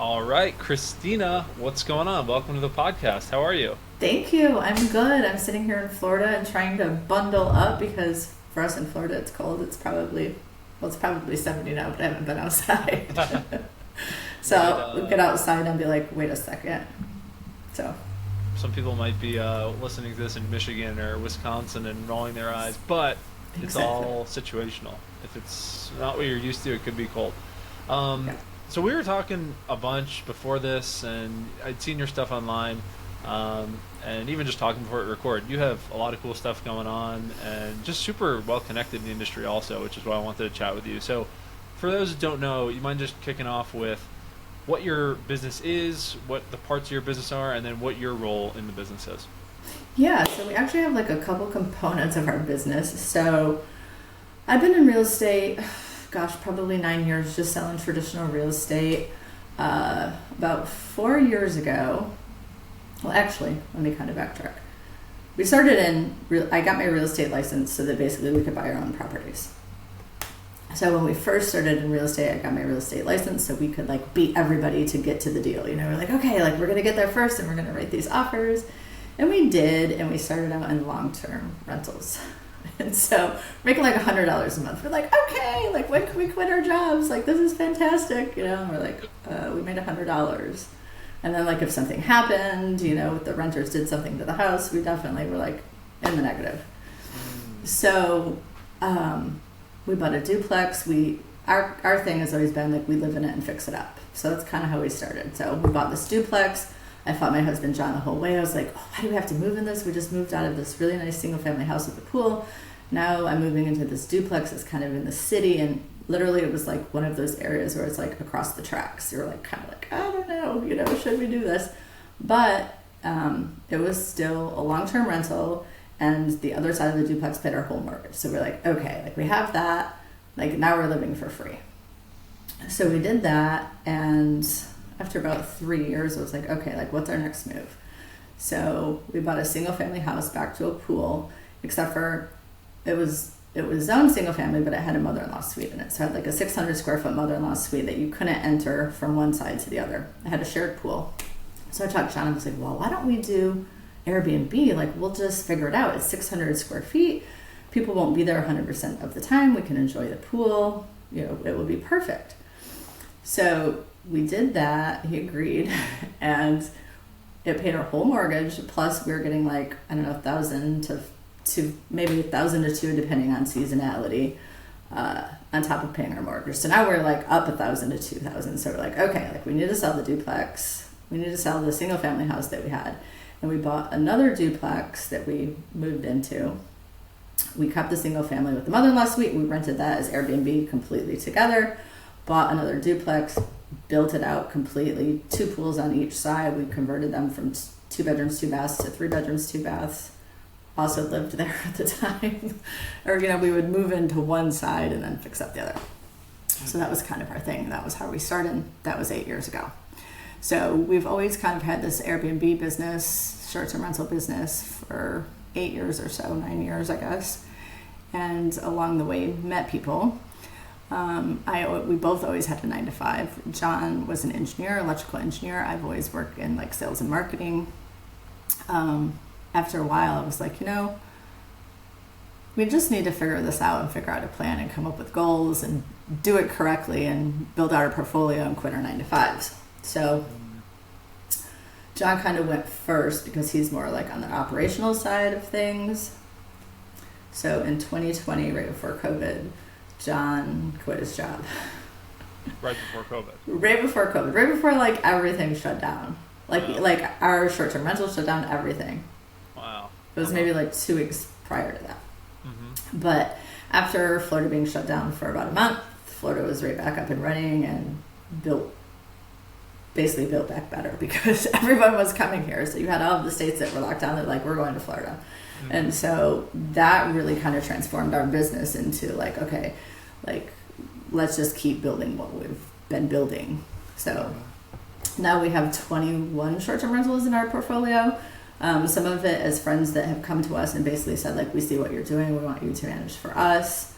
All right, Christina, what's going on? Welcome to the podcast. How are you? Thank you. I'm good. I'm sitting here in Florida and trying to bundle up because for us in Florida it's cold. It's probably 70 now, but I haven't been outside. So we get outside and be like, wait a second. So Some people might be listening to this in Michigan or Wisconsin and rolling their eyes, but it's all situational. If it's not what you're used to, it could be cold. Yeah. So we were talking a bunch before this, and I'd seen your stuff online, and even just talking before it recorded. You have a lot of cool stuff going on, and just super well connected in the industry also, which is why I wanted to chat with you. So for those who don't know, you mind just kicking off with what your business is, what the parts of your business are, and then what your role in the business is. Yeah, so we actually have like a couple components of our business. So I've been in real estate, probably 9 years, just selling traditional real estate. About 4 years ago, well, actually, let me kind of backtrack. I got my real estate license so that basically we could buy our own properties. So when we first started in real estate, I got my real estate license so we could like beat everybody to get to the deal. We're like, okay, like we're going to get there first and we're going to write these offers. And we did, and we started out in long-term rentals. And so making like $100 a month. We're like, okay, like when can we quit our jobs? Like this is fantastic, And we're like, we made $100. And then like if something happened, if the renters did something to the house, we definitely were like in the negative. So we bought a duplex. Our thing has always been like we live in it and fix it up. So that's kind of how we started. So we bought this duplex. I fought my husband John the whole way. I was like, why do we have to move in this? We just moved out of this really nice single family house with a pool. Now I'm moving into this duplex. It's kind of in the city, and literally it was like one of those areas where it's like across the tracks. You're like kind of like, I don't know, should we do this? But it was still a long-term rental, and the other side of the duplex paid our whole mortgage. So we're like, okay, like we have that. Like now we're living for free. So we did that, and after about 3 years, I was like, okay, like what's our next move? So we bought a single family house back to a pool, except for it was zoned single family, but it had a mother-in-law suite in it. So it had like a 600 square foot mother-in-law suite that you couldn't enter from one side to the other. It had a shared pool. So I talked to John and was like, well, why don't we do Airbnb? Like we'll just figure it out. It's 600 square feet. People won't be there 100% of the time. We can enjoy the pool. It will be perfect. So we did that. He agreed, and it paid our whole mortgage. Plus, we were getting like I don't know, 1,000 to maybe 1,000 to 2,000, depending on seasonality, on top of paying our mortgage. So now we're like up 1,000 to 2,000. So we're like, okay, like we need to sell the duplex. We need to sell the single family house that we had, and we bought another duplex that we moved into. We kept the single family with the mother-in-law suite. We rented that as Airbnb completely together. Bought another duplex. Built it out completely, 2 pools on each side. We converted them from 2 bedrooms, 2 baths to 3 bedrooms, 2 baths. Also lived there at the time. Or, we would move into one side and then fix up the other. So that was kind of our thing. That was how we started. That was 8 years ago. So we've always kind of had this Airbnb business, short-term rental business for 8 years or so, 9 years, I guess. And along the way, met people. We both always had a 9 to 5. John was an engineer, electrical engineer. I've always worked in like sales and marketing. After a while, I was like, we just need to figure this out and figure out a plan and come up with goals and do it correctly and build out our portfolio and quit our 9 to 5s. So John kind of went first because he's more like on the operational side of things. So in 2020, right before COVID, John quit his job. Right before COVID. Right before like everything shut down. Like our short-term rental shut down, everything. Wow. It was maybe like 2 weeks prior to that. Mm-hmm. But after Florida being shut down for about a month, Florida was right back up and running and basically built back better because everyone was coming here. So you had all of the states that were locked down. They're like, we're going to Florida. Mm-hmm. And so that really kind of transformed our business into like, okay, like let's just keep building what we've been building. So now we have 21 short-term rentals in our portfolio. Some of it as friends that have come to us and basically said, like, we see what you're doing. We want you to manage for us,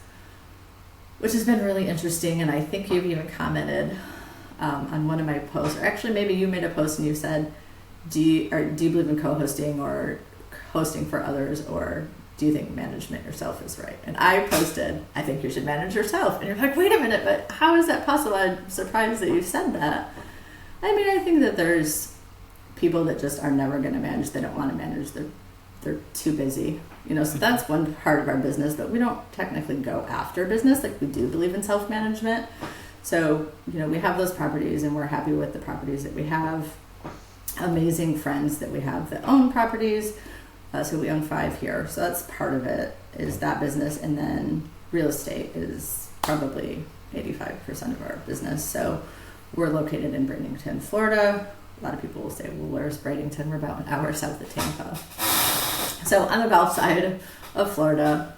which has been really interesting. And I think you've even commented on one of my posts, or actually maybe you made a post and you said, do you believe in co-hosting or hosting for others, or do you think management yourself is right? And I posted, I think you should manage yourself. And you're like, wait a minute, but how is that possible? I'm surprised that you said that. I mean, I think that there's people that just are never going to manage. They don't want to manage. They're too busy. So that's one part of our business, but we don't technically go after business. Like, we do believe in self-management. So, we have those properties and we're happy with the properties that we have. Amazing friends that we have that own properties. So we own 5 here. So that's part of it, is that business. And then real estate is probably 85% of our business. So we're located in Bradenton, Florida. A lot of people will say, well, where's Bradenton? We're about an hour south of Tampa. So on the Gulf side of Florida.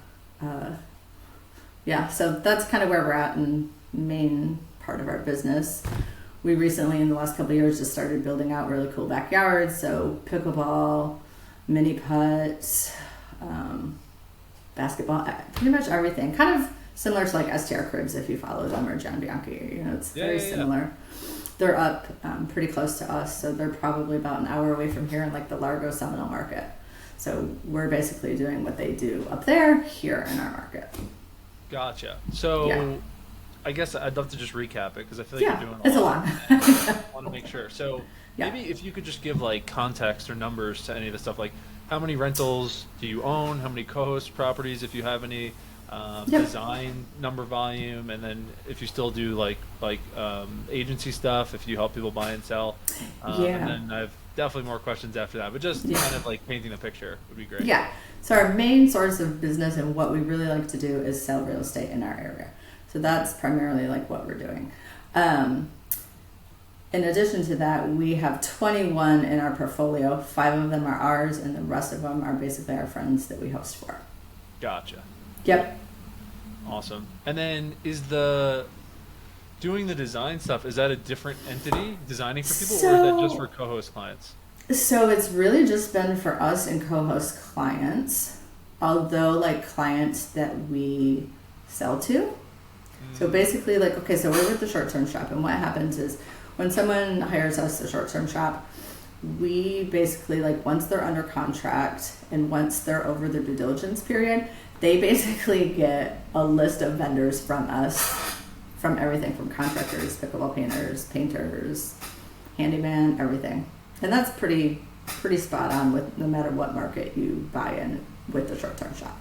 So that's kind of where we're at in main part of our business. We recently, in the last couple of years, just started building out really cool backyards. So pickleball, mini putts, basketball, pretty much everything. Kind of similar to like STR Cribs, if you follow them, or John Bianchi. It's very similar. They're up pretty close to us, so they're probably about an hour away from here in like the Largo Seminole market. So we're basically doing what they do up there, here in our market. Gotcha. So I guess I'd love to just recap it, because I feel like you're doing a lot. I want to make sure. So maybe if you could just give like context or numbers to any of the stuff, like how many rentals do you own, how many co-host properties, if you have any, design, number, volume, and then if you still do like agency stuff, if you help people buy and sell. And then I've definitely more questions after that, but just kind of like painting the picture would be great. Yeah. So our main source of business and what we really like to do is sell real estate in our area. So that's primarily like what we're doing. In addition to that, we have 21 in our portfolio. 5 of them are ours, and the rest of them are basically our friends that we host for. Gotcha. Yep. Awesome. And then doing the design stuff, is that a different entity designing for people, or is that just for co-host clients? So it's really just been for us and co-host clients, although like clients that we sell to. So basically, like, okay, so we're with the short-term shop, and what happens is when someone hires us, the short-term shop, we basically, like, once they're under contract and once they're over their due diligence period, they basically get a list of vendors from us, from everything from contractors, pickleball painters, handyman, everything. And that's pretty spot on with no matter what market you buy in with the short-term shop.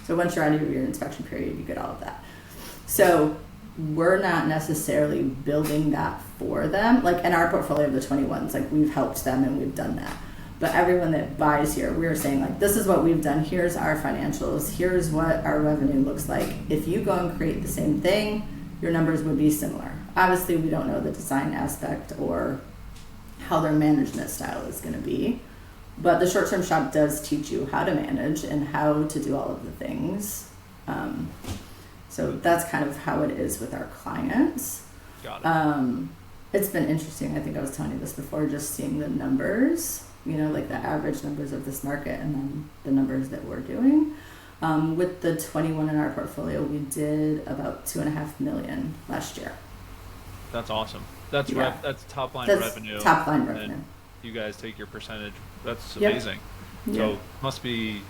So once you're out of your inspection period, you get all of that. So we're not necessarily building that for them. Like in our portfolio of the 21s, like we've helped them and we've done that. But everyone that buys here, we're saying like, this is what we've done. Here's our financials. Here's what our revenue looks like. If you go and create the same thing, your numbers would be similar. Obviously, we don't know the design aspect or how their management style is going to be. But the short-term shop does teach you how to manage and how to do all of the things. So that's kind of how it is with our clients. Got it. It's been interesting. I think I was telling you this before, just seeing the numbers, like the average numbers of this market and then the numbers that we're doing. With the 21 in our portfolio, we did about $2.5 million last year. That's awesome. That's that's top line revenue. Top line revenue. And you guys take your percentage. That's amazing. Yep. So must be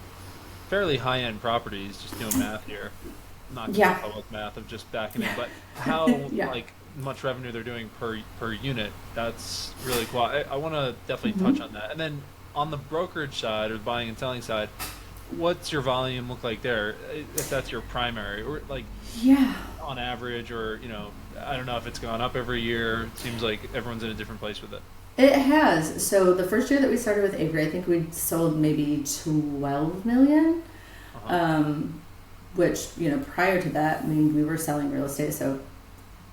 fairly high end properties. Just doing math here. Not just public math of just backing in, but how like much revenue they're doing per unit. That's really cool. I want to definitely touch on that. And then on the brokerage side or the buying and selling side, what's your volume look like there? If that's your primary, or like on average, or I don't know if it's gone up every year. It seems like everyone's in a different place with it. It has. So the first year that we started with Avery, I think we sold maybe 12 million. Which, prior to that, we were selling real estate. So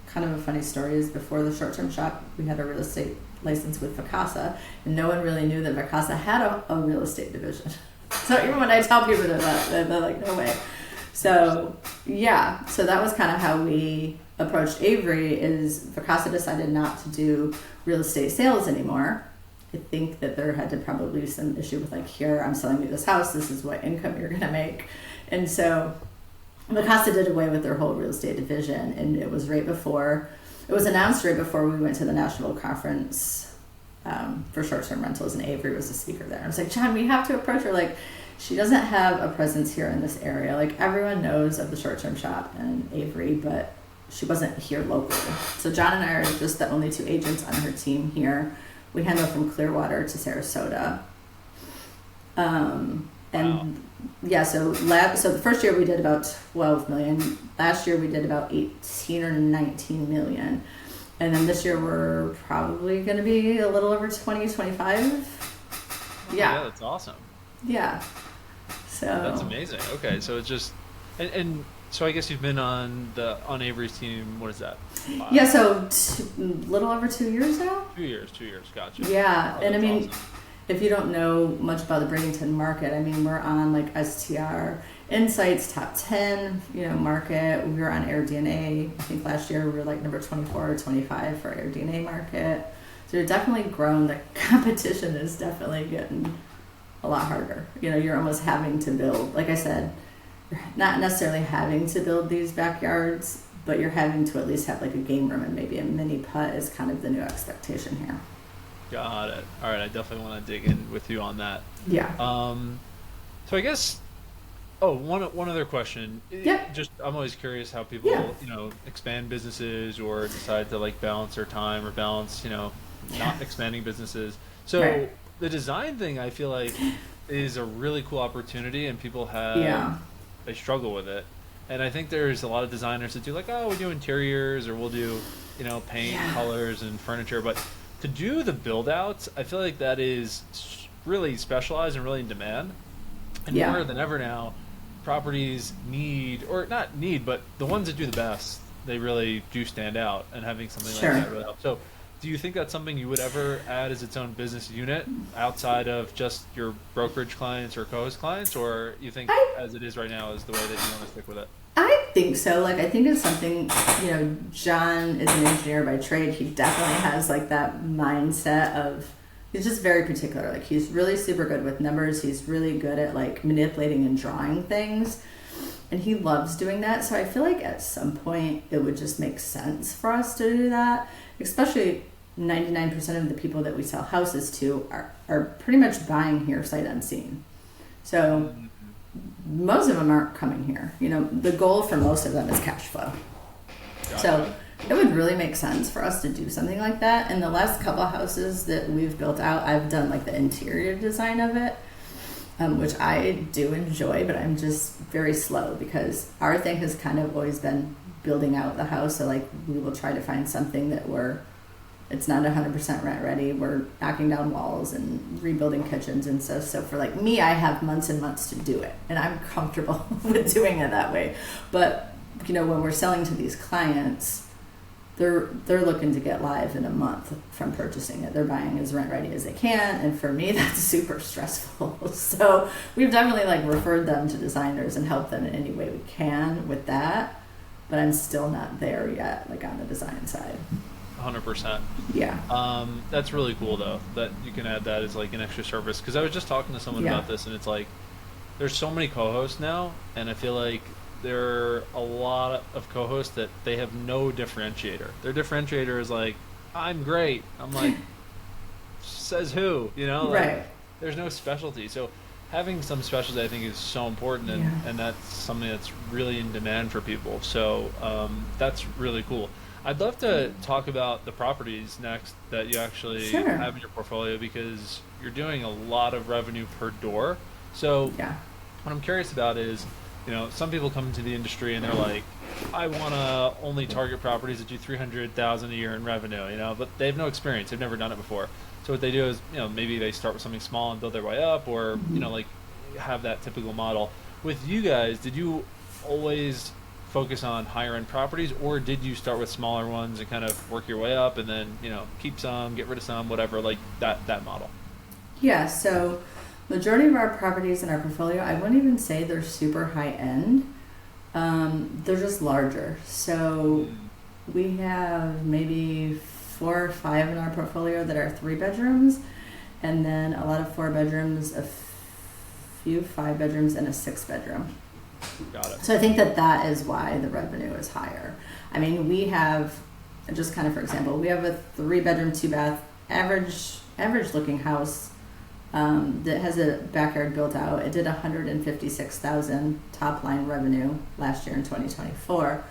kind of a funny story is before the short-term shop, we had a real estate license with Vacasa, and no one really knew that Vacasa had a real estate division. So even when I tell people that, they're like, no way. So, so that was kind of how we approached Avery, is Vacasa decided not to do real estate sales anymore. I think that there had to probably be some issue with like, here, I'm selling you this house, this is what income you're going to make. And so Vacasa did away with their whole real estate division, and it was right before It was announced right before we went to the national conference for short-term rentals, and Avery was the speaker there. I was like, John, we have to approach her. Like, she doesn't have a presence here in this area. Like, everyone knows of the short-term shop and Avery, but she wasn't here locally. So John and I are just the only 2 agents on her team here. We handle from Clearwater to Sarasota. And yeah, so the first year we did about 12 million. Last year we did about 18 or 19 million. And then this year we're probably going to be a little over 20, 25. Yeah, that's awesome. Yeah. So that's amazing. Okay, so it's just, and so I guess you've been on Avery's team. What is that? Yeah, so little over 2 years now. 2 years. Gotcha. Yeah, and I mean, awesome. If you don't know much about the Bradenton market, I mean, we're on like STR Insights top 10, market. We were on AirDNA. I think last year we were like number 24 or 25 for AirDNA market. So we've definitely grown. The competition is definitely getting a lot harder. You're almost having to build, like I said, not necessarily having to build these backyards, but you're having to at least have like a game room and maybe a mini putt is kind of the new expectation here. Got it. All right, I definitely want to dig in with you on that. Yeah. So I guess, one other question. Yep. Just, I'm always curious how people, expand businesses or decide to like balance their time or balance, not expanding businesses. So right. The design thing, I feel like, is a really cool opportunity, and people have they struggle with it. And I think there's a lot of designers that do like, we do interiors or we'll do, paint, colors, and furniture, but to do the build outs, I feel like that is really specialized and really in demand. And more than ever now, properties need, or not need, but the ones that do the best, they really do stand out, and having something like that really helps. So do you think that's something you would ever add as its own business unit outside of just your brokerage clients or co-host clients, or you think as it is right now is the way that you want to stick with it? I think so. Like, I think it's something, John is an engineer by trade. He definitely has like that mindset of, he's just very particular. Like, he's really super good with numbers. He's really good at like manipulating and drawing things, and he loves doing that. So I feel like at some point it would just make sense for us to do that, especially 99% of the people that we sell houses to are pretty much buying here sight unseen. So most of them aren't coming here. The goal for most of them is cash flow. Gotcha. So it would really make sense for us to do something like that. And the last couple of houses that we've built out, I've done like the interior design of it, which I do enjoy, but I'm just very slow because our thing has kind of always been building out the house. So like we will try to find something that it's not 100% rent ready. We're knocking down walls and rebuilding kitchens and stuff. So for like me, I have months and months to do it, and I'm comfortable with doing it that way. But when we're selling to these clients, they're looking to get live in a month from purchasing it. They're buying as rent ready as they can, and for me, that's super stressful. So we've definitely like referred them to designers and helped them in any way we can with that. But I'm still not there yet, like on the design side. 100%. Yeah. That's really cool though, that you can add that as like an extra service, because I was just talking to someone about this, and it's like there's so many co-hosts now, and I feel like there are a lot of co-hosts that they have no differentiator. Their differentiator is like, I'm great. I'm like, says who? Like, right. There's no specialty. So having some specialty, I think, is so important, and that's something that's really in demand for people. So that's really cool. I'd love to talk about the properties next that you actually have in your portfolio, because you're doing a lot of revenue per door. So what I'm curious about is, some people come into the industry and they're like, I want to only target properties that do $300,000 a year in revenue, but they have no experience. They've never done it before. So what they do is, maybe they start with something small and build their way up, or, like have that typical model. With you guys, did you always focus on higher end properties, or did you start with smaller ones and kind of work your way up and then keep some, get rid of some, whatever, like that model? Yeah, so majority of our properties in our portfolio, I wouldn't even say they're super high end. They're just larger. So we have maybe 4 or 5 in our portfolio that are 3 bedrooms, and then a lot of 4 bedrooms, a few 5 bedrooms, and a 6 bedroom. Got it. So I think that is why the revenue is higher. I mean, we have And just kind of for example, we have a 3-bedroom, 2-bath, average looking house that has a backyard built out. It did 156,000 top line revenue last year in 2024.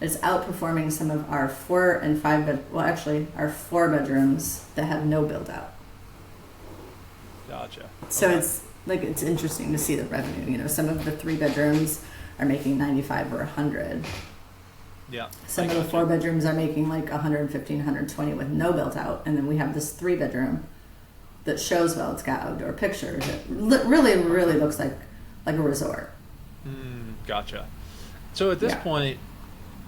It's outperforming some of our 4 and 5 our 4 bedrooms that have no build out. Gotcha. So Okay. it's interesting to see the revenue. You know, some of the 3 bedrooms are making 95 or 100. Yeah. Some of the 4 bedrooms are making like 115, 120 with no built out, and then we have this 3 bedroom that shows well. It's got outdoor pictures. It really looks like a resort. Gotcha. So at this Yeah. point,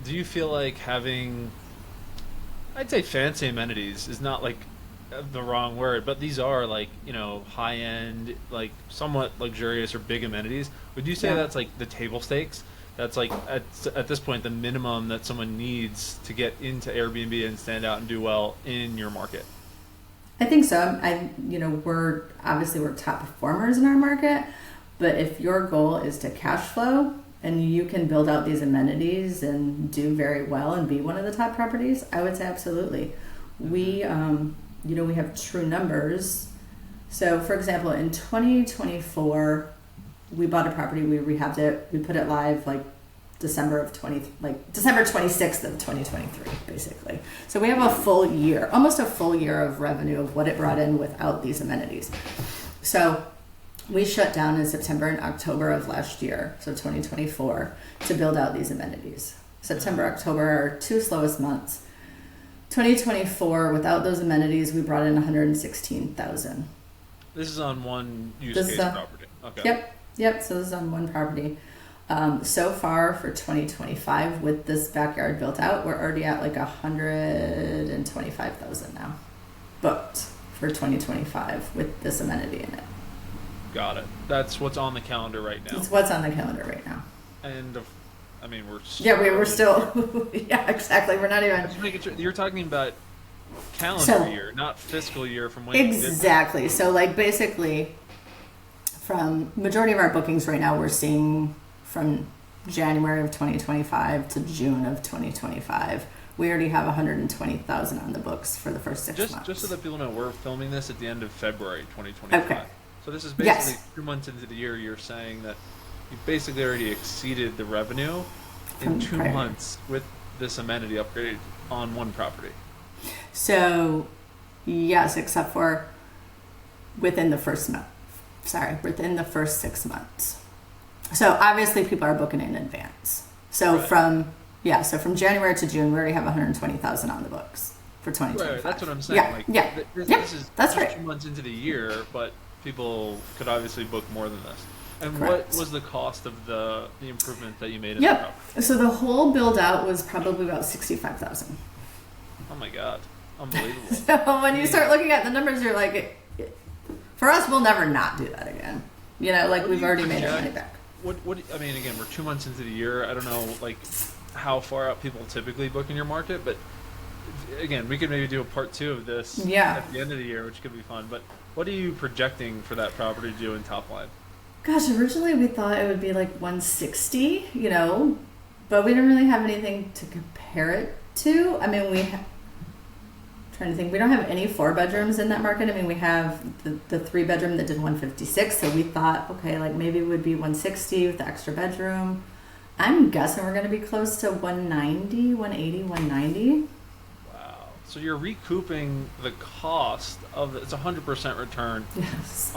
do you feel like having, I'd say fancy amenities is not like the wrong word, but these are like, you know, high end, like somewhat luxurious or big amenities. Would you say Yeah. that's like the table stakes? That's like at this point the minimum that someone needs to get into Airbnb and stand out and do well in your market? I think so. We're top performers in our market, but if your goal is to cash flow and you can build out these amenities and do very well and be one of the top properties, I would say absolutely. We have true numbers. So, for example, in 2024, we bought a property, we rehabbed it, we put it live like December 26th of 2023, basically. So we have almost a full year of revenue of what it brought in without these amenities. So we shut down in September and October of last year, so 2024, to build out these amenities. September, October are our 2 slowest months. 2024, without those amenities, we brought in 116,000. This is on one use case property. Okay. Yep. So this is on one property. So far for 2025, with this backyard built out, we're already at like 125,000 now, booked for 2025 with this amenity in it. Got it. That's what's on the calendar right now. It's what's on the calendar right now. And we're we're still yeah, exactly. We're not even. Just making sure you're talking about calendar year, not fiscal year from when exactly. So like basically, from majority of our bookings right now, we're seeing from January of 2025 to June of 2025. We already have 120,000 on the books for the first 6 months. Just so that people know, we're filming this at the end of February 2025. Okay. So this is basically 2 months into the year. You're saying that you basically already exceeded the revenue in 2 months with this amenity upgrade on one property. So, yes, except for within the first 6 months. So obviously people are booking in advance. So right. from January to June, we already have 120,000 on the books for 2025. Right, that's what I'm saying. This is that's just right. 2 months into the year, but people could obviously book more than this. And Correct. What was the cost of the improvement that you made in the property? So the whole build out was probably about 65,000. Oh my God. Unbelievable. So when you start looking at the numbers, you're like, for us, we'll never not do that again. You know, like we've already made our money back. Again, we're 2 months into the year. I don't know, like, how far out people typically book in your market, but again, we could maybe do a part 2 of this at the end of the year, which could be fun. But what are you projecting for that property to do in top line? Gosh, originally we thought it would be like 160, but we didn't really have anything to compare it to. I mean, trying to think, we don't have any 4 bedrooms in that market. I mean, we have the 3 bedroom that did 156, so we thought, okay, like maybe it would be 160 with the extra bedroom. I'm guessing we're going to be close to 190, 180, 190. Wow. So you're recouping the cost of it's 100% return. Yes.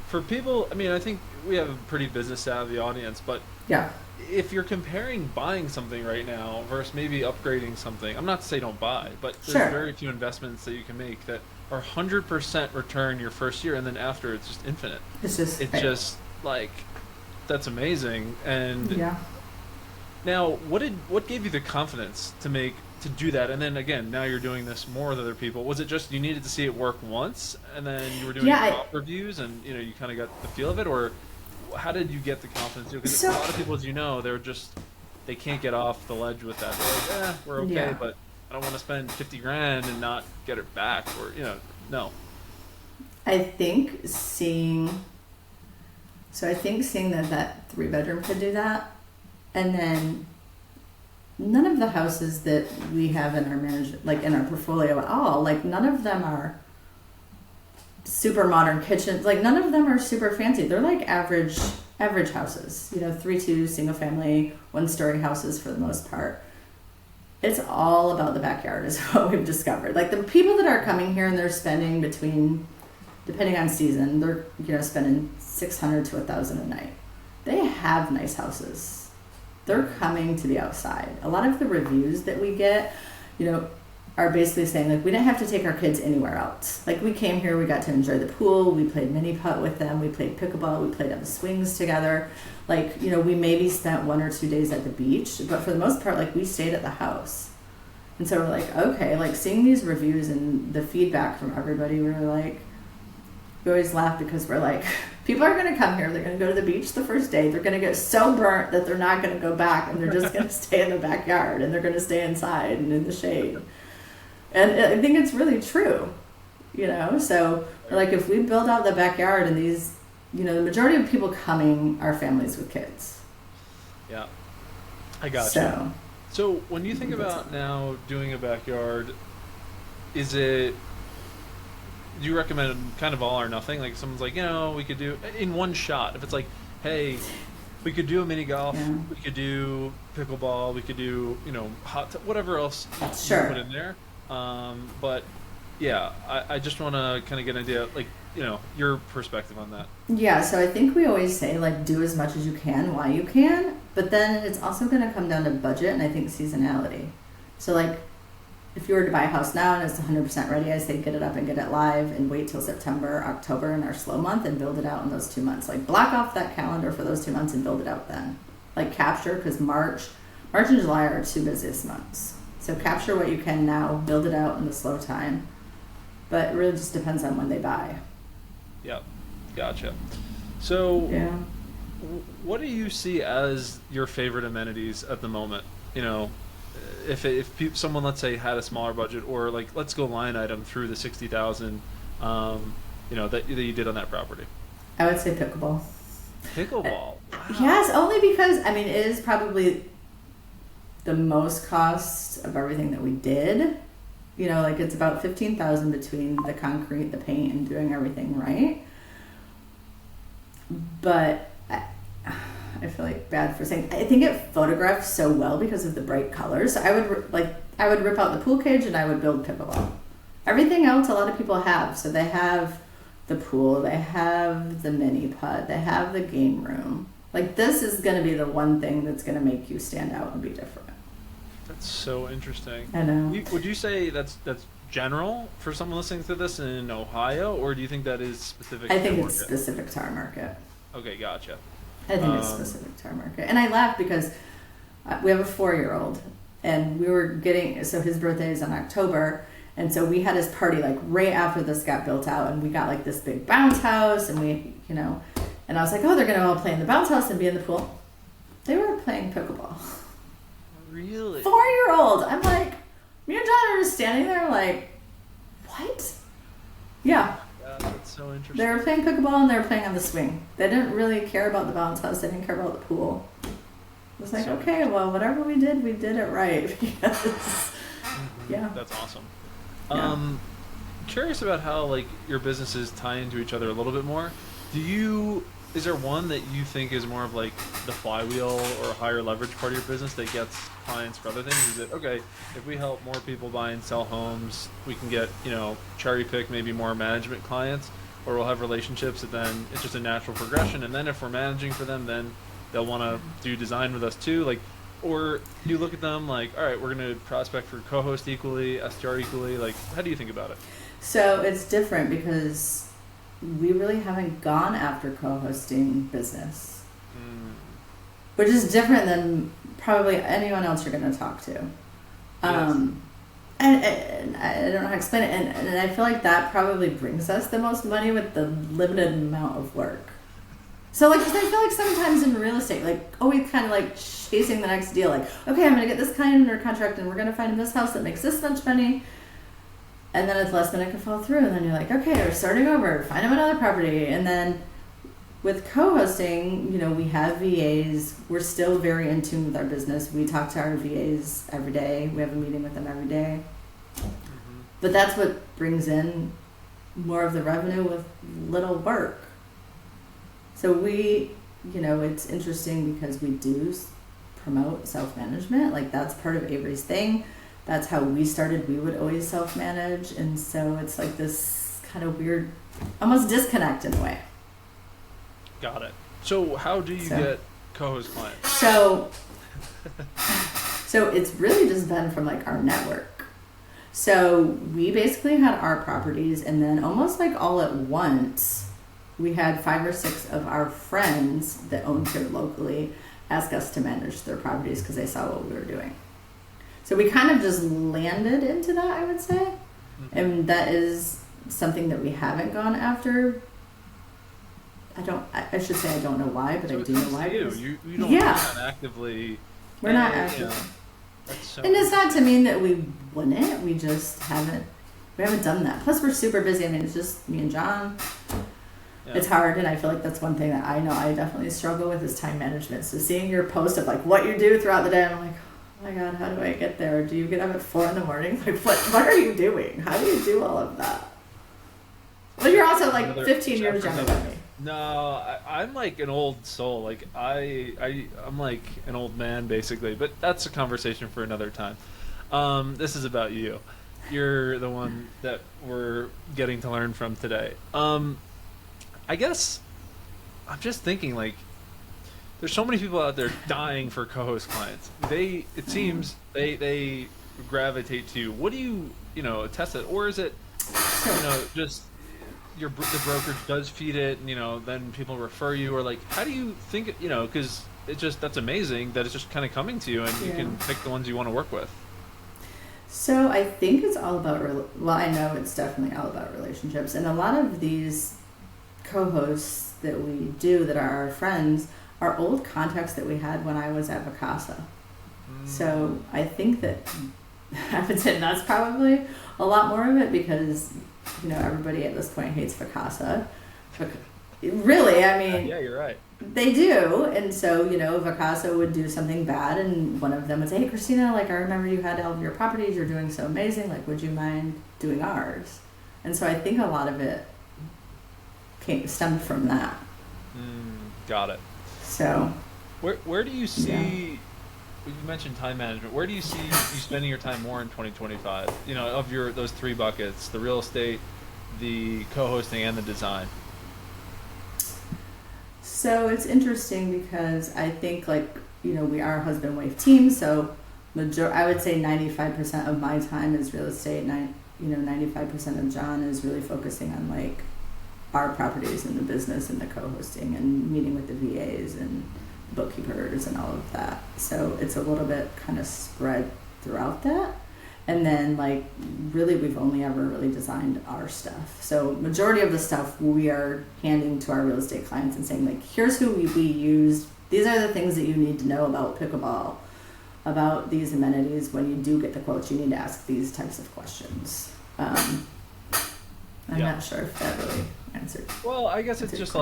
For people, I think we have a pretty business savvy audience, but if you're comparing buying something right now versus maybe upgrading something, I'm not to say don't buy, but there's very few investments that you can make that are 100% return your first year, and then after it's just infinite. It's just like, that's amazing. And now, what gave you the confidence to do that? And then again, now you're doing this more with other people. Was it just you needed to see it work once, and then you were doing top reviews, and you kind of got the feel of it, or how did you get the confidence? Because a lot of people, as you know, they can't get off the ledge with that. They're like, we're okay, but I don't want to spend $50,000 and not get it back, or no. I think seeing that 3 bedroom could do that, and then none of the houses that we have in our in our portfolio at all, like none of them are super modern kitchens. Like none of them are super fancy. They're like average houses, 3-2 single family, 1-story houses for the most part. It's all about the backyard is what we've discovered. Like the people that are coming here and they're spending depending on season, they're spending $600 to $1,000 a night. They have nice houses. They're coming to be outside. A lot of the reviews that we get, are basically saying like we didn't have to take our kids anywhere else. Like we came here, we got to enjoy the pool, we played mini putt with them, we played pickleball, we played on the swings together. Like, we maybe spent 1 or 2 days at the beach, but for the most part, like we stayed at the house. And so we're like, okay, like seeing these reviews and the feedback from everybody, we were like, we always laugh because we're like, people are going to come here, they're going to go to the beach the first day, they're going to get so burnt that they're not going to go back and they're just going to stay in the backyard and they're going to stay inside and in the shade. And I think it's really true, so like if we build out the backyard and these, the majority of people coming are families with kids. Yeah, I got you. So when you think about now doing a backyard, do you recommend kind of all or nothing? Like someone's like, we could do in one shot. If it's like, hey, we could do a mini golf, we could do pickleball, we could do, whatever else you put in there. But yeah, I just want to kind of get an idea, like, your perspective on that. Yeah, so I think we always say, like, do as much as you can while you can, but then it's also going to come down to budget and I think seasonality. So, like, if you were to buy a house now and it's 100% ready, I say get it up and get it live and wait till September, October in our slow month and build it out in those 2 months. Like, block off that calendar for those 2 months and build it out then. Like, capture, because March and July are our 2 busiest months. So capture what you can now, build it out in the slow time. But it really just depends on when they buy. Yep, gotcha. So what do you see as your favorite amenities at the moment? If someone, let's say, had a smaller budget, or like, let's go line item through the 60,000, that you did on that property. I would say pickleball. Pickleball? Wow. Yes, only because, it is probably the most cost of everything that we did. It's about $15,000 between the concrete, the paint, and doing everything right. But I feel like bad for saying. I think it photographs so well because of the bright colors. So I would rip out the pool cage and I would build pickleball. Everything else, a lot of people have. So they have the pool, they have the mini putt, they have the game room. Like this is going to be the one thing that's going to make you stand out and be different. That's so interesting. I know. Would you say that's general for someone listening to this in Ohio, or do you think that is specific to I think your it's market? specific to our market. Okay, gotcha. I think it's specific to our market. And I laugh because we have a 4-year-old and we were so his birthday is in October. And so we had his party like right after this got built out and we got like this big bounce house and we, and I was like, oh, they're going to all play in the bounce house and be in the pool. They were playing pickleball. Really? 4-year-old. I'm like, me and John are just standing there like, what? Yeah. That's so interesting. They were playing pickleball and they were playing on the swing. They didn't really care about the bounce house. They didn't care about the pool. It was like, okay, well, whatever we did it right. Because, yeah. That's awesome. Yeah. Curious about how like your businesses tie into each other a little bit more. Is there one that you think is more of like the flywheel or higher leverage part of your business that gets clients for other things? Is it, okay, if we help more people buy and sell homes, we can get, cherry pick maybe more management clients, or we'll have relationships that then it's just a natural progression. And then if we're managing for them, then they'll want to do design with us too. Like, or you look at them like, all right, we're going to prospect for co-host equally, STR equally. Like, how do you think about it? So it's different because we really haven't gone after co-hosting business, which is different than probably anyone else you're going to talk to. Yes. And I don't know how to explain it. And I feel like that probably brings us the most money with the limited amount of work. So like, 'cause I feel like sometimes in real estate, like always kind of like chasing the next deal. Like, okay, I'm going to get this client under contract and we're going to find this house that makes this much money. And then at the last minute it can fall through, and then you're like, okay, we're starting over, find him another property, and then with co-hosting, we have VAs. We're still very in tune with our business. We talk to our VAs every day. We have a meeting with them every day. But that's what brings in more of the revenue with little work. So it's interesting because we do promote self-management. Like, that's part of Avery's thing. That's how we started. We would always self-manage. And so it's like this kind of weird, almost disconnect in a way. Got it. So how do you get co-host clients? So it's really just been from like our network. So we basically had our properties, and then almost like all at once, we had 5 or 6 of our friends that owned here locally ask us to manage their properties because they saw what we were doing. So we kind of just landed into that, I would say. Mm-hmm. And that is something that we haven't gone after. I should say I don't know why, but so I do know why. You don't you're not actively. We're not actively. And it's not to mean that we wouldn't. We just haven't. We haven't done that. Plus, we're super busy. I mean, it's just me and John. Yeah. It's hard, and I feel like that's one thing that I know I definitely struggle with is time management. So seeing your post of like what you do throughout the day, I'm like, oh my God, how do I get there? Do you get up at 4 a.m? Like, what are you doing? How do you do all of that? Well, you're also like 15 years younger than me. No, I'm like an old soul. Like I'm like an old man basically, but that's a conversation for another time. This is about you. You're the one that we're getting to learn from today. I guess I'm just thinking like there's so many people out there dying for co-host clients. It seems they gravitate to you. What do you test it, or is it just the brokerage does feed it, and then people refer you, or like how do you think it? Because that's amazing that it's just kind of coming to you, and you can pick the ones you want to work with. So I think it's all about I know it's definitely all about relationships, and a lot of these co-hosts that we do that are our friends are old contacts that we had when I was at Vacasa. So I think that I would say that's probably a lot more of it because everybody at this point hates Vacasa. Really, I mean, yeah, you're right. They do, and so Vacasa would do something bad, and one of them would say, "Hey, Christina, like I remember you had all of your properties. You're doing so amazing. Like, would you mind doing ours?" And so I think a lot of it stemmed from that. Got it. So, where do you see? You mentioned time management. Where do you see you spending your time more in 2025? Of those 3 buckets: the real estate, the co-hosting, and the design. So it's interesting because I think we are a husband-wife team. So I would say 95% of my time is real estate. 95% of John is really focusing on our properties and the business and the co-hosting and meeting with the VAs and bookkeepers and all of that. So it's a little bit kind of spread throughout that. And then really we've only ever really designed our stuff. So majority of the stuff we are handing to our real estate clients and saying here's who we use. These are the things that you need to know about pickleball, about these amenities. When you do get the quotes, you need to ask these types of questions. I'm not sure if that really answered. Well, I guess it's just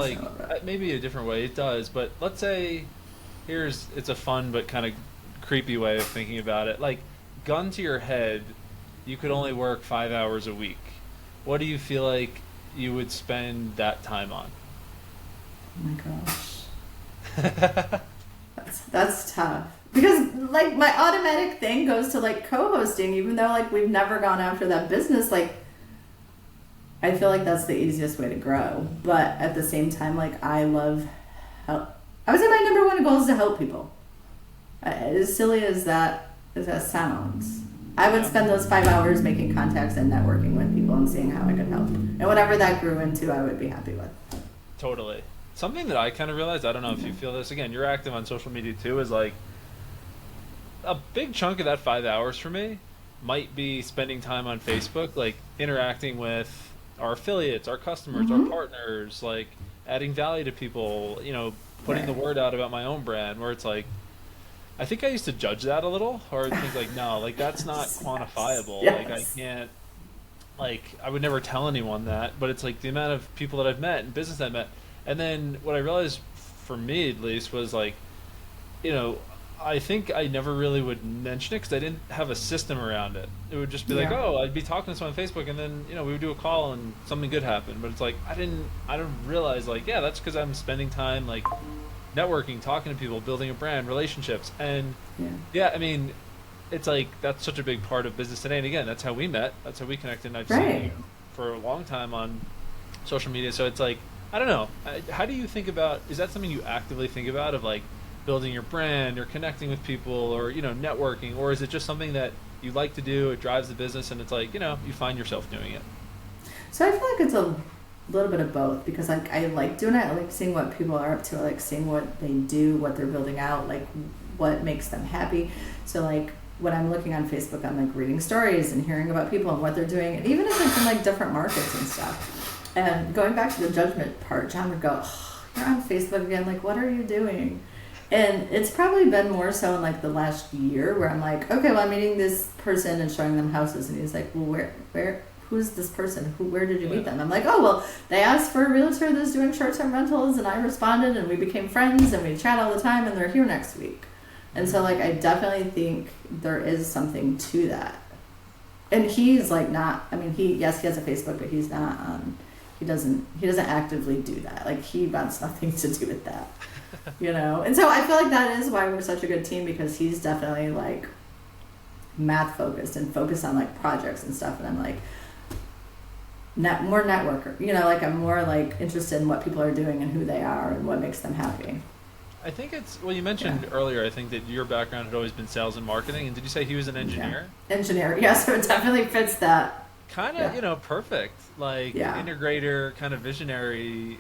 maybe a different way. It does, but let's say it's a fun but kind of creepy way of thinking about it. Gun to your head, you could only work 5 hours a week. What do you feel like you would spend that time on? Oh my gosh. That's tough. Because my automatic thing goes to co-hosting, even though we've never gone after that business. I feel like that's the easiest way to grow. But at the same time, I love help. I would say my number one goal is to help people. As silly as that sounds, I would spend those 5 hours making contacts and networking with people and seeing how I could help. And whatever that grew into, I would be happy with. Totally. Something that I kind of realized, I don't know if you feel this, again, you're active on social media too, is a big chunk of that 5 hours for me might be spending time on Facebook, interacting with our affiliates, our customers, our partners, adding value to people, putting the word out about my own brand, where it's I think I used to judge that a little, or think no, that's not quantifiable. Yes. I can't, I would never tell anyone that, but it's the amount of people that I've met and business I've met, And then what I realized for me at least was like, you know, I think I never really would mention it because I didn't have a system around it. It would just be like, Yeah. oh, I'd be talking to someone on Facebook, and then we would do a call and something good happened. But it's like I didn't realize like, yeah, that's because I'm spending time like networking, talking to people, building a brand, relationships, and Yeah. yeah, I mean, it's like that's such a big part of business today. And again, that's how we met, that's how we connected. And I've seen you Right. for a long time on social media, so it's like I don't know. How do you think about? Is that something you actively think about of like building your brand or connecting with people or networking, or is it just something that you like to do? It drives the business, and it's like you find yourself doing it. So I feel like it's a little bit of both because like I like doing it. I like seeing what people are up to. I like seeing what they do, what they're building out, like what makes them happy. So like when I'm looking on Facebook, I'm like reading stories and hearing about people and what they're doing, and even if it's in like different markets and stuff. And going back to the judgment part, John would go, oh, "You're on Facebook again. Like, what are you doing?" And it's probably been more so in like the last year where I'm like, okay, well, I'm meeting this person and showing them houses, and he's like, well, who's this person? Where did you meet them? I'm like, oh, well, they asked for a realtor that's doing short-term rentals, and I responded, and we became friends, and we chat all the time, and they're here next week. And so like I definitely think there is something to that. And he's like not. I mean, he has a Facebook, but he's not on. He doesn't actively do that. Like he wants nothing to do with that. And so I feel like that is why we're such a good team, because he's definitely like math focused and focused on like projects and stuff, and I'm like more networker, like I'm more like interested in what people are doing and who they are and what makes them happy. I think you mentioned earlier, I think that your background had always been sales and marketing, and did you say he was an engineer? Engineer, yeah, so it definitely fits that. Kind of, perfect, like integrator, kind of visionary,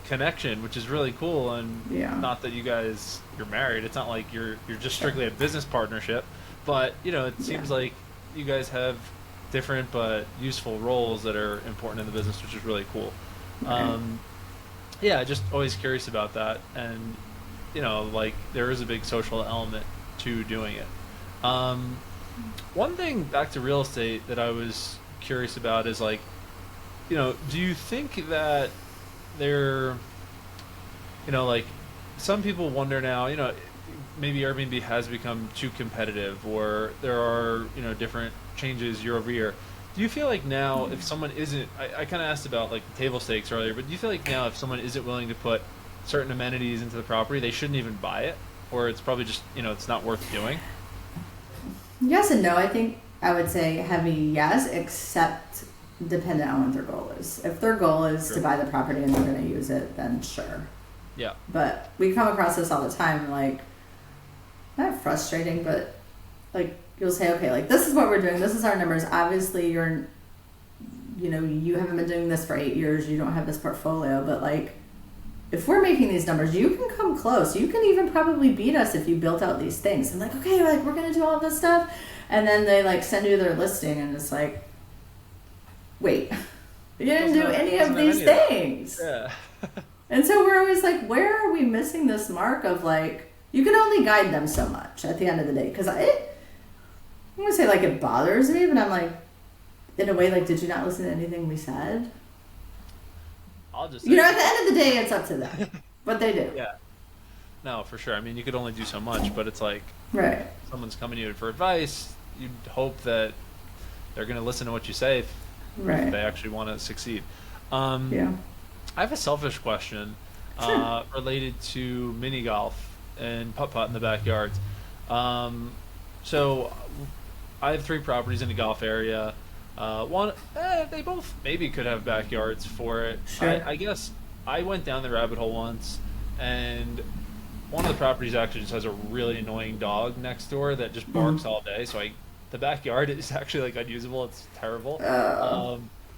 connection, which is really cool. And not that you're married, it's not like you're just strictly a business partnership, but it seems like you guys have different but useful roles that are important in the business, which is really cool. Just always curious about that, and like there is a big social element to doing it. One thing back to real estate that I was curious about is like, do you think that there, like some people wonder now, maybe Airbnb has become too competitive, or there are, different changes year over year. Do you feel like now if someone isn't, I kind of asked about like the table stakes earlier, but do you feel like now if someone isn't willing to put certain amenities into the property, they shouldn't even buy it? Or it's probably just, it's not worth doing? Yes and no. I think I would say heavy yes, except dependent on what their goal is. If their goal is to buy the property and they're going to use it, then sure. Yeah. But we come across this all the time, like, not frustrating, but like you'll say, okay, like this is what we're doing. This is our numbers. Obviously you haven't been doing this for 8 years. You don't have this portfolio, but like, if we're making these numbers, you can come close. You can even probably beat us if you built out these things. And like, okay, like we're gonna do all this stuff, and then they like send you their listing, and it's like, wait, you didn't do any of these things. Yeah. And so we're always like, where are we missing this mark of like, you can only guide them so much at the end of the day, because I'm gonna say like it bothers me, but I'm like, in a way, like, did you not listen to anything we said? I'll just at the end of the day, it's up to them. What they do. Yeah. No, for sure. I mean, you could only do so much, but it's like someone's coming to you for advice. You'd hope that they're going to listen to what you say if they actually want to succeed. I have a selfish question related to mini golf and putt-putt in the backyards. So I have 3 properties in the golf area. They both maybe could have backyards for it. Sure. I guess I went down the rabbit hole once, and one of the properties actually just has a really annoying dog next door that just barks all day. So the backyard is actually like unusable. It's terrible.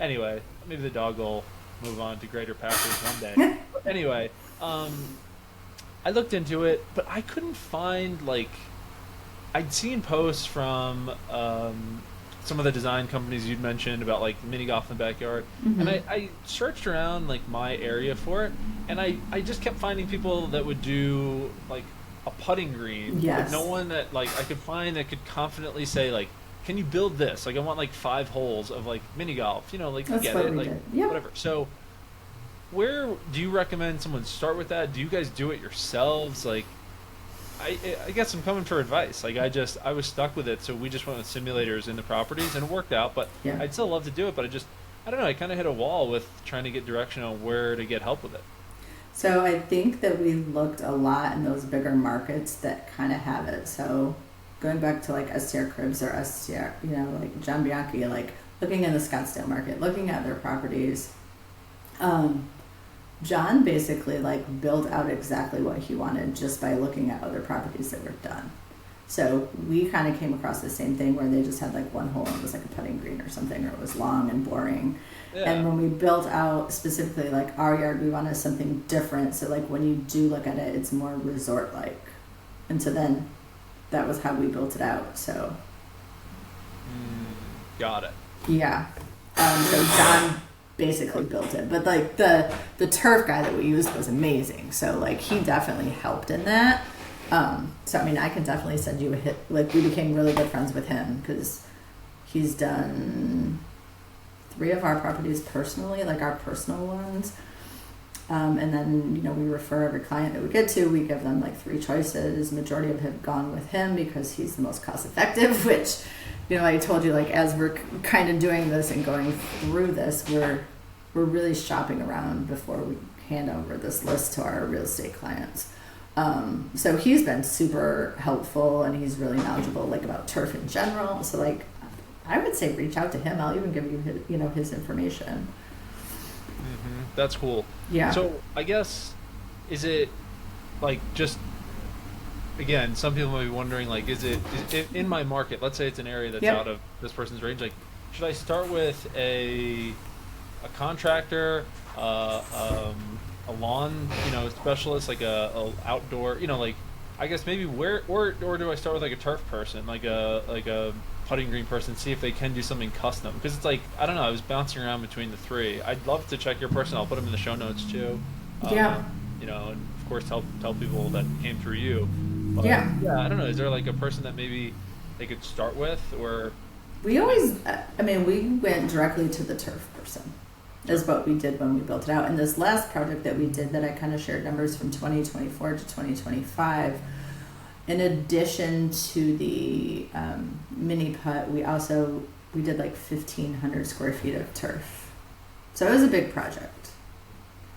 Anyway, maybe the dog will move on to greater pastures one day. But anyway, I looked into it, but I couldn't find like, I'd seen posts from some of the design companies you'd mentioned about like mini golf in the backyard, and I searched around like my area for it, and I just kept finding people that would do like a putting green, but no one that like I could find that could confidently say like, can you build this? Like I want like 5 holes of like mini golf, like you That's get what it, we like did. Yep. whatever. So where do you recommend someone start with that? Do you guys do it yourselves? Like, I guess I'm coming for advice. Like, I was stuck with it, so we just went with simulators in the properties, and it worked out. But Yeah. I'd still love to do it, but I don't know. I kind of hit a wall with trying to get direction on where to get help with it. So I think that we looked a lot in those bigger markets that kind of have it. So going back to like STR Cribs or STR, like John Bianchi, like looking in the Scottsdale market, looking at their properties. John basically like built out exactly what he wanted just by looking at other properties that were done. So we kind of came across the same thing where they just had like one hole and it was like a putting green or something, or it was long and boring. Yeah. And when we built out specifically like our yard, we wanted something different. So like when you do look at it, it's more resort like. And so then that was how we built it out. So Got it. yeah. So John basically built it, but like the turf guy that we used was amazing. So like he definitely helped in that. So I mean, I can definitely send you a hit. Like we became really good friends with him because he's done 3 of our properties personally, like our personal ones. And then, we refer every client that we get to, we give them like 3 choices. Majority of them have gone with him because he's the most cost effective, which, I told you, like, as we're kind of doing this and going through this, we're really shopping around before we hand over this list to our real estate clients. So he's been super helpful and he's really knowledgeable, like, about turf in general. So, like, I would say reach out to him. I'll even give you his, his information. That's cool. Yeah. So I guess, is it like just, again, some people might be wondering, like, is it in my market? Let's say it's an area that's out of this person's range. Like, should I start with a contractor, a lawn, specialist, like a outdoor, like, I guess maybe or do I start with like a turf person, like a putting green person, see if they can do something custom? Because it's like, I don't know, I was bouncing around between the 3. I'd love to check your person. I'll put them in the show notes too. Yeah. And of course tell people that came through you. But, Yeah. I don't know. Is there like a person that maybe they could start with, or? We always, we went directly to the turf person. Is what we did when we built it out. And this last project that we did that I kind of shared numbers from 2024 to 2025, in addition to the mini putt, we did like 1,500 square feet of turf. So it was a big project.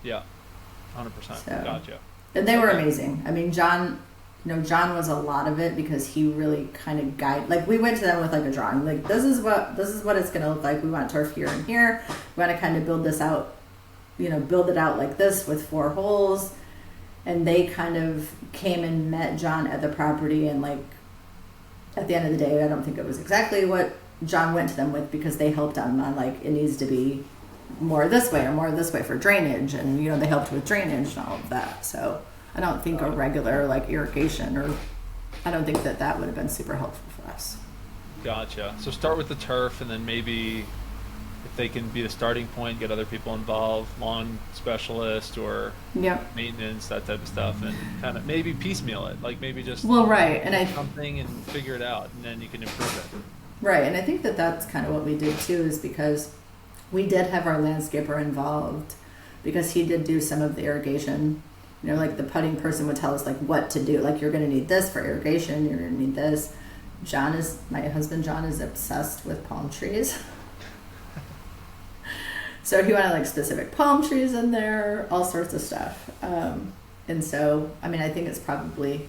Yeah, 100%. So, gotcha. And they were amazing. I mean, John was a lot of it because he really kind of like, we went to them with like a drawing, like this is what it's going to look like. We want turf here and here. We want to kind of build this out, build it out like this with 4 holes. And they kind of came and met John at the property, and like at the end of the day, I don't think it was exactly what John went to them with, because they helped him on like, it needs to be more this way or more this way for drainage, and they helped with drainage and all of that. So I don't think a regular like irrigation, or I don't think that would have been super helpful for us. Gotcha. So start with the turf, and then maybe if they can be the starting point, get other people involved, lawn specialist or maintenance, that type of stuff, and kind of maybe piecemeal it, like maybe just right, and something and figure it out, and then you can improve it. Right, and I think that that's kind of what we did too, is because we did have our landscaper involved, because he did do some of the irrigation. Like the putting person would tell us like what to do, like you're going to need this for irrigation, you're going to need this. My husband John is obsessed with palm trees. So he wanted like specific palm trees in there, all sorts of stuff. And so, I think it's probably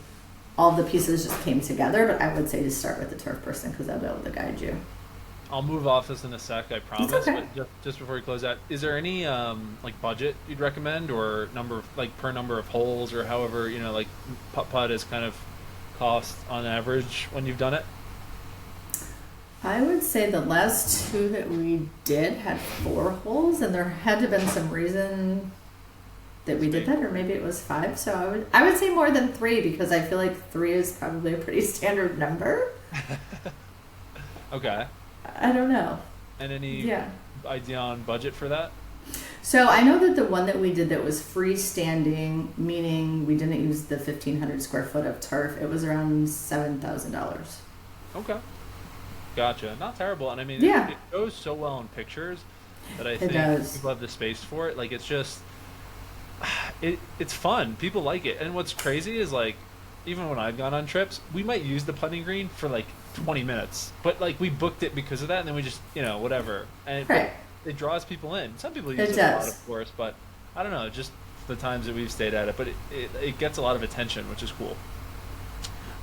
all the pieces just came together, but I would say to start with the turf person because they'll be able to guide you. I'll move off this in a sec, I promise. It's okay. But just before we close out, is there any like budget you'd recommend, or per number of holes, or however, like putt is kind of cost on average when you've done it? I would say the last 2 that we did had 4 holes, and there had to have been some reason that we did that, or maybe it was 5. So I would say more than 3, because I feel like 3 is probably a pretty standard number. Okay. I don't know. And any idea on budget for that? So I know that the one that we did that was freestanding, meaning we didn't use the 1,500 square foot of turf, it was around $7,000. Okay. Gotcha. Not terrible. And it goes so well in pictures that I think people have the space for it. Like, it's just, it's fun. People like it. And what's crazy is like, even when I've gone on trips, we might use the putting green for like 20 minutes, but like we booked it because of that, and then we just, whatever. And Right. it draws people in. Some people use It it a lot, does. of course, but I don't know, just the times that we've stayed at it. But it gets a lot of attention, which is cool.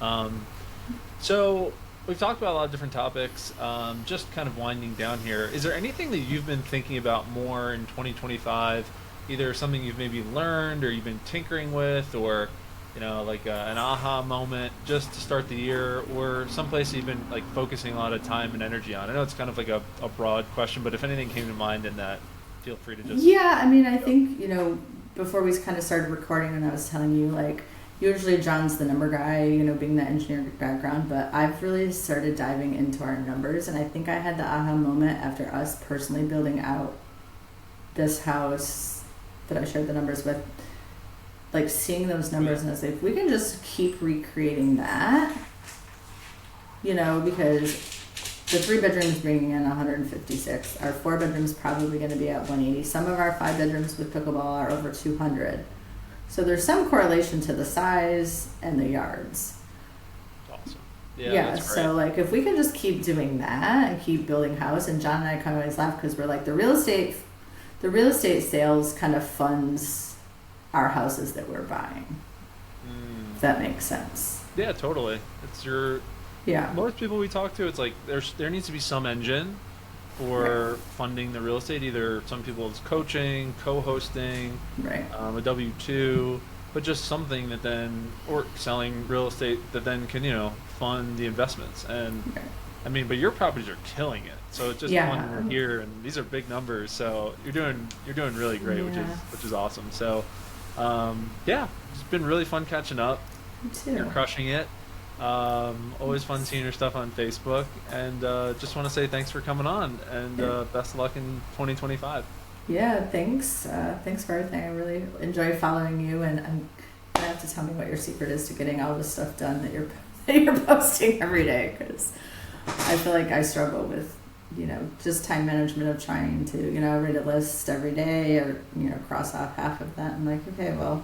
Um, so we've talked about a lot of different topics. Just kind of winding down here. Is there anything that you've been thinking about more in 2025? Either something you've maybe learned or you've been tinkering with, or like an aha moment just to start the year, or someplace you've been like focusing a lot of time and energy on? I know it's kind of like a broad question, but if anything came to mind in that, feel free to just. Yeah, I mean, I think, before we kind of started recording, and I was telling you, like, usually John's the number guy, being the engineer background, but I've really started diving into our numbers, and I think I had the aha moment after us personally building out this house that I shared the numbers with, like seeing those numbers, and I was like, if we can just keep recreating that, because the 3 bedrooms bringing in 156, our 4 bedrooms probably going to be at 180. Some of our 5 bedrooms with pickleball are over 200. So there's some correlation to the size and the yards. Awesome. Yeah, Yeah, that's great. so like if we can just keep doing that and keep building house, and John and I kind of always laugh because we're like, the real estate sales kind of funds our houses that we're buying. If that makes sense. Yeah, totally. It's your. Yeah. Most people we talk to, it's like there needs to be some engine for funding the real estate. Either some people it's coaching, co-hosting, Right. a W-2, but just something that then, or selling real estate that then can fund the investments. And Okay. I mean, but your properties are killing it. So it's just Yeah. fun to hear, and these are big numbers. So you're doing really great, Yeah. which is awesome. So yeah, it's been really fun catching up. Me too. You're crushing it. Always fun seeing your stuff on Facebook, and just want to say thanks for coming on, and best of luck in 2025. Yeah, thanks. Thanks for everything. I really enjoy following you, and I'm gonna have to tell me what your secret is to getting all this stuff done that you're posting every day, because I feel like I struggle with just time management of trying to write a list every day, or cross off half of that, and like, okay, well,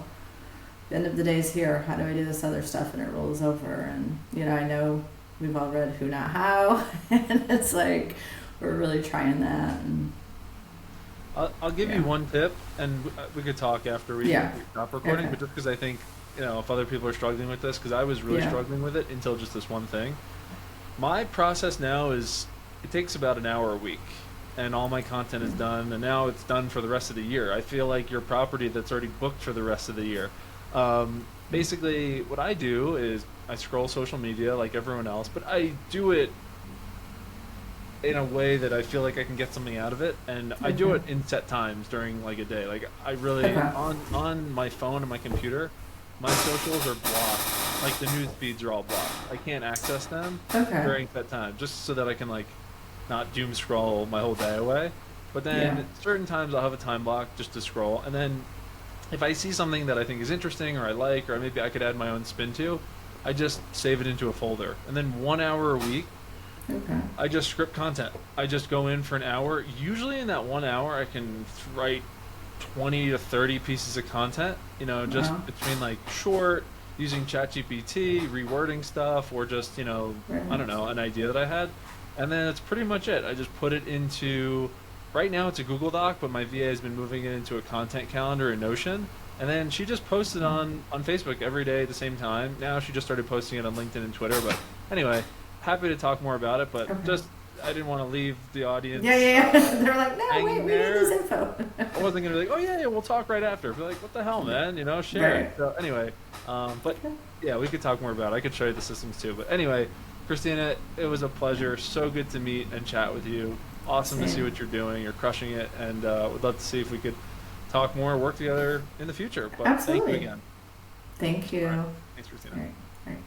the end of the day is here. How do I do this other stuff? And it rolls over, and I know we've all read Who Not How, and it's like we're really trying that. And I'll give you one tip, and we could talk after we stop recording. Okay. But just because I think if other people are struggling with this, because I was really struggling with it until just this one thing. My process now is it takes about an hour a week, and all my content is done, and now it's done for the rest of the year. I feel like your property that's already booked for the rest of the year. Basically, what I do is I scroll social media like everyone else, but I do it in a way that I feel like I can get something out of it, and I do it in set times during like a day. Like I really on my phone and my computer, my socials are blocked. Like the news feeds are all blocked. I can't access them during that time, just so that I can like not doom scroll my whole day away. But then certain times I'll have a time block just to scroll, and then if I see something that I think is interesting or I like, or maybe I could add my own spin to, I just save it into a folder. And then 1 hour a week, I just script content. I just go in for an hour. Usually in that 1 hour, I can write 20 to 30 pieces of content, just between like short, using ChatGPT, rewording stuff, or just, I don't know, an idea that I had. And then that's pretty much it. I just put it into, right now it's a Google Doc, but my VA has been moving it into a content calendar in Notion. And then she just posted on Facebook every day at the same time. Now she just started posting it on LinkedIn and Twitter. But anyway, happy to talk more about it, but just I didn't want to leave the audience. Yeah. They're like, no, wait, we need this info. I wasn't gonna be like, oh yeah, we'll talk right after. Be like, what the hell, man? Share it. So anyway, but yeah, we could talk more about it. I could show you the systems too. But anyway, Christina, it was a pleasure. So good to meet and chat with you. Awesome to see what you're doing. You're crushing it, and would love to see if we could talk more, work together in the future. But Absolutely. thank you again. Thank you. All right. Thanks, Christina. All right.